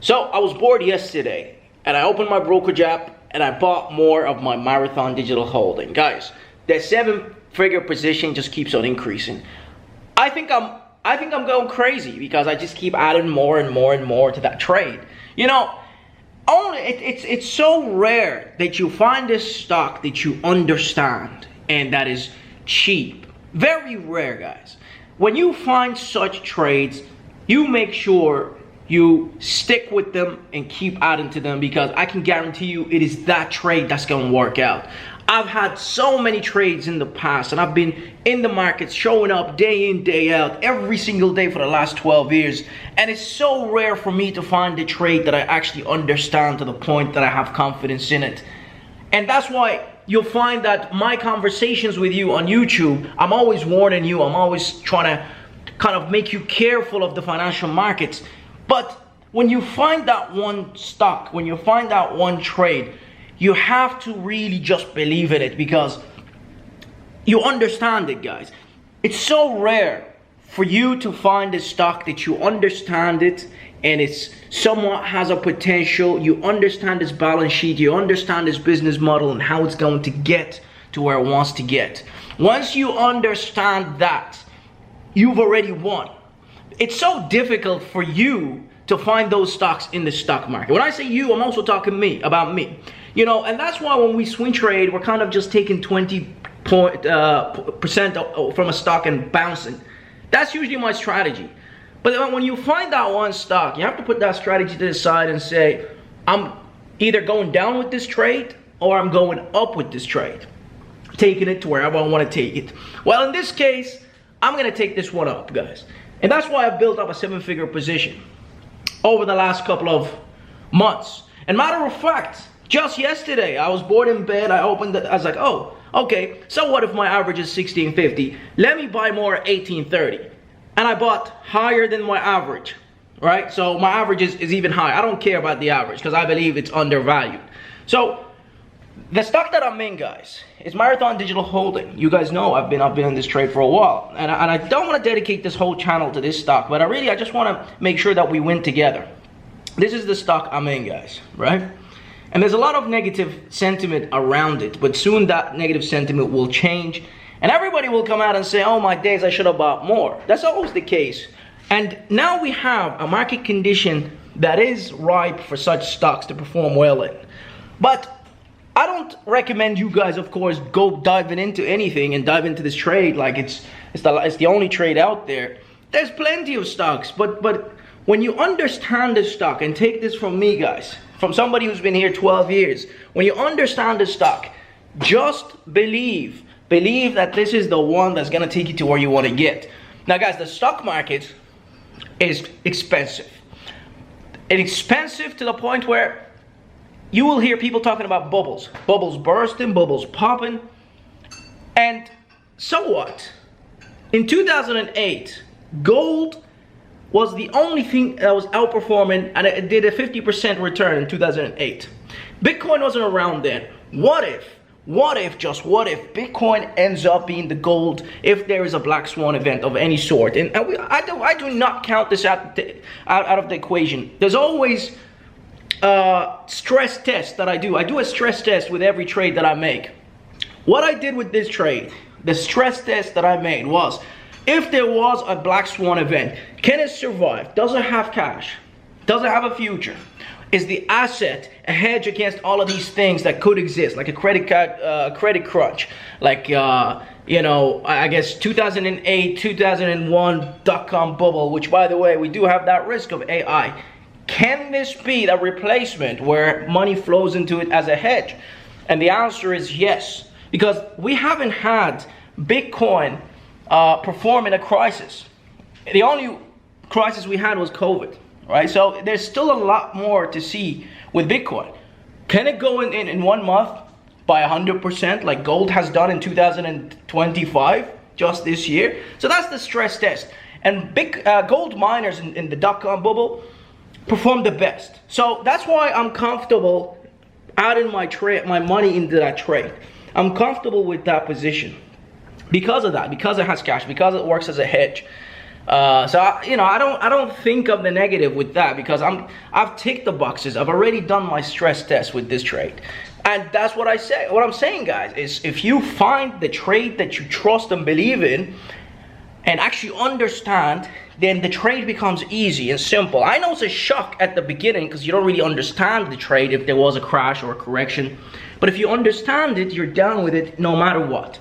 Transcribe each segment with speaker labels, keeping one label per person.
Speaker 1: So I was bored yesterday and I opened my brokerage app and I bought more of my Marathon Digital holding. Guys, that 7-figure position just keeps on increasing. I think I'm going crazy because I just keep adding more and more and more to that trade. You know, it's so rare that you find this stock that you understand and that is cheap. Very rare, guys. When you find such trades, you make sure you stick with them and keep adding to them, because I can guarantee you it is that trade that's going to work out. I've had so many trades in the past and I've been in the markets showing up day in, day out, every single day for the last 12 years. And it's so rare for me to find a trade that I actually understand to the point that I have confidence in it. And that's why you'll find that my conversations with you on YouTube, I'm always warning you, I'm always trying to kind of make you careful of the financial markets. But when you find that one stock, when you find that one trade, you have to really just believe in it, because you understand it, guys. It's so rare for you to find a stock that you understand it and it's somewhat has a potential. You understand its balance sheet, you understand its business model and how it's going to get to where it wants to get. Once you understand that, you've already won. It's so difficult for you to find those stocks in the stock market. When I say you, I'm also talking about me. You know, and that's why when we swing trade, we're kind of just taking 20% from a stock and bouncing. That's usually my strategy. But when you find that one stock, you have to put that strategy to the side and say, I'm either going down with this trade or I'm going up with this trade, taking it to wherever I want to take it. Well, in this case, I'm going to take this one up, guys. And that's why I've built up a 7-figure position over the last couple of months. And matter of fact, just yesterday, I was bored in bed, I opened it, I was like, oh, okay, so what if my average is 1650? Let me buy more at 1830. And I bought higher than my average, right? So my average is even higher. I don't care about the average because I believe it's undervalued. So the stock that I'm in, guys, is Marathon Digital Holding. You guys know I've been in this trade for a while. And I don't want to dedicate this whole channel to this stock, but I just want to make sure that we win together. This is the stock I'm in, guys, right? And there's a lot of negative sentiment around it, but soon that negative sentiment will change and everybody will come out and say, oh my days, I should have bought more. That's always the case. And now we have a market condition that is ripe for such stocks to perform well in. But I don't recommend you guys, of course, go diving into anything and dive into this trade like it's the only trade out there. There's plenty of stocks, but when you understand this stock, and take this from me, guys, from somebody who's been here 12 years, when you understand the stock, just believe that this is the one that's going to take you to where you want to get. Now, guys, the stock market is expensive. It's expensive to the point where you will hear people talking about bubbles. Bubbles bursting, bubbles popping. And so what? In 2008, gold was the only thing that was outperforming, and it did a 50% return in 2008. Bitcoin wasn't around then. What if Bitcoin ends up being the gold if there is a black swan event of any sort? And I do not count this out of the equation. There's always a stress test that I do. I do a stress test with every trade that I make. What I did with this trade, the stress test that I made was, if there was a black swan event, can it survive? Does it have cash? Does it have a future? Is the asset a hedge against all of these things that could exist, like a credit card, credit crunch, like you know, I guess 2008, 2001 dot-com bubble, which, by the way, we do have that risk of AI. Can this be a replacement where money flows into it as a hedge? And the answer is yes, because we haven't had Bitcoin perform in a crisis. The only crisis we had was COVID. Right, so there's still a lot more to see with Bitcoin. Can it go in 1 month by 100% like gold has done in 2025, just this year? So that's the stress test. And gold miners in the dot-com bubble performed the best. So that's why I'm comfortable adding my money into that trade. I'm comfortable with that position because of that, because it has cash, because it works as a hedge. I don't think of the negative with that, because I've ticked the boxes. I've already done my stress test with this trade. And that's what I say. What I'm saying, guys, is if you find the trade that you trust and believe in and actually understand, then the trade becomes easy and simple. I know it's a shock at the beginning because you don't really understand the trade if there was a crash or a correction. But if you understand it, you're down with it no matter what.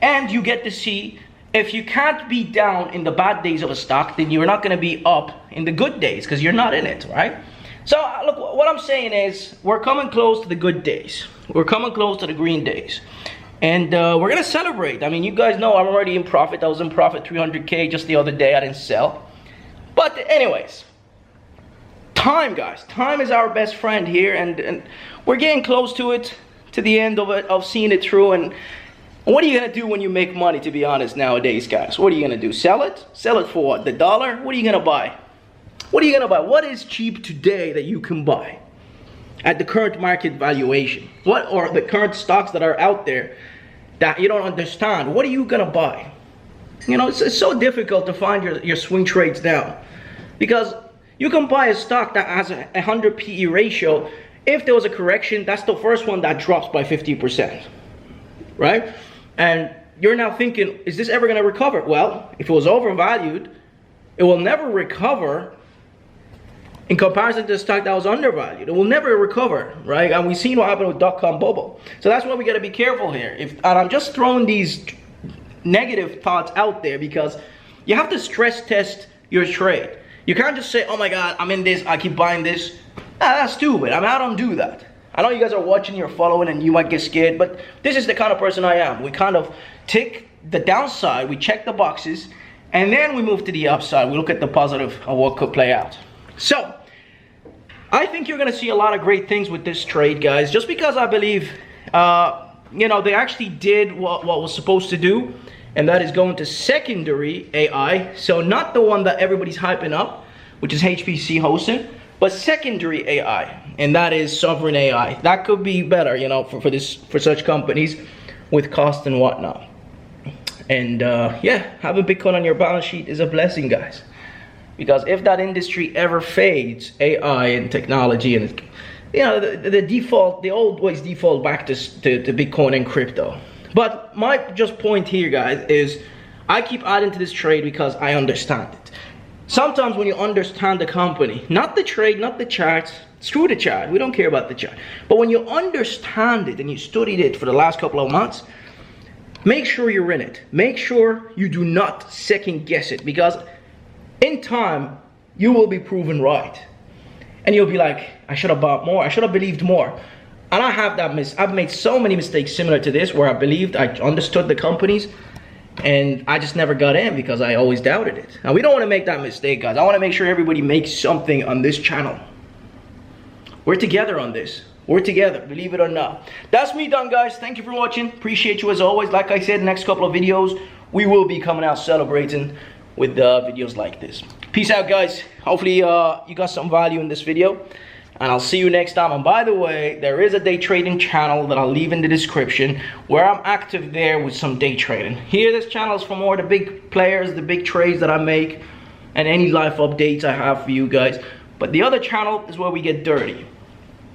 Speaker 1: And you get to see, if you can't be down in the bad days of a stock, then you're not going to be up in the good days because you're not in it, right? So look, what I'm saying is we're coming close to the good days. We're coming close to the green days. And we're going to celebrate. I mean, you guys know I'm already in profit. I was in profit 300K just the other day. I didn't sell. But anyways, time, guys. Time is our best friend here. And we're getting close to it, to the end of it, of seeing it through. And what are you going to do when you make money, to be honest, nowadays, guys? What are you going to do? Sell it? Sell it for what? The dollar? What are you going to buy? What are you going to buy? What is cheap today that you can buy at the current market valuation? What are the current stocks that are out there that you don't understand? What are you going to buy? You know, it's so difficult to find your swing trades now, because you can buy a stock that has a 100 PE ratio. If there was a correction, that's the first one that drops by 50%, right? And you're now thinking, is this ever going to recover? Well, if it was overvalued, it will never recover in comparison to the stock that was undervalued. It will never recover, right? And we've seen what happened with dot-com bubble. So that's why we got to be careful here. And I'm just throwing these negative thoughts out there because you have to stress test your trade. You can't just say, oh my God, I'm in this, I keep buying this. That's stupid. I mean, I don't do that. I know you guys are watching, you're following, and you might get scared, but this is the kind of person I am. We kind of tick the downside, we check the boxes, and then we move to the upside. We look at the positive of what could play out. So, I think you're going to see a lot of great things with this trade, guys, just because I believe, you know, they actually did what was supposed to do, and that is going to secondary AI. So not the one that everybody's hyping up, which is HPC hosting, but secondary AI, and that is sovereign AI. That could be better, you know, for such companies with cost and whatnot. And yeah, having Bitcoin on your balance sheet is a blessing, guys. Because if that industry ever fades, AI and technology, and you know, they always default back to Bitcoin and crypto. But my just point here, guys, is I keep adding to this trade because I understand it. Sometimes when you understand the company, not the trade, not the charts, screw the chart, we don't care about the chart. But when you understand it and you studied it for the last couple of months, make sure you're in it. Make sure you do not second guess it, because in time, you will be proven right. And you'll be like, I should have bought more. I should have believed more. And I have that I've made so many mistakes similar to this where I believed, I understood the companies, and I just never got in because I always doubted it. Now, we don't want to make that mistake, guys. I want to make sure everybody makes something on this channel. We're together on this. We're together, believe it or not. That's me done, guys. Thank you for watching. Appreciate you as always. Like I said, next couple of videos, we will be coming out celebrating with videos like this. Peace out, guys. Hopefully you got some value in this video, and I'll see you next time. And by the way, there is a day trading channel that I'll leave in the description where I'm active there with some day trading. Here, this channel is for more the big players, the big trades that I make, and any life updates I have for you guys. But the other channel is where we get dirty.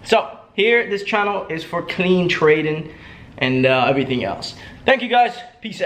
Speaker 1: So here, this channel is for clean trading and everything else. Thank you, guys. Peace out.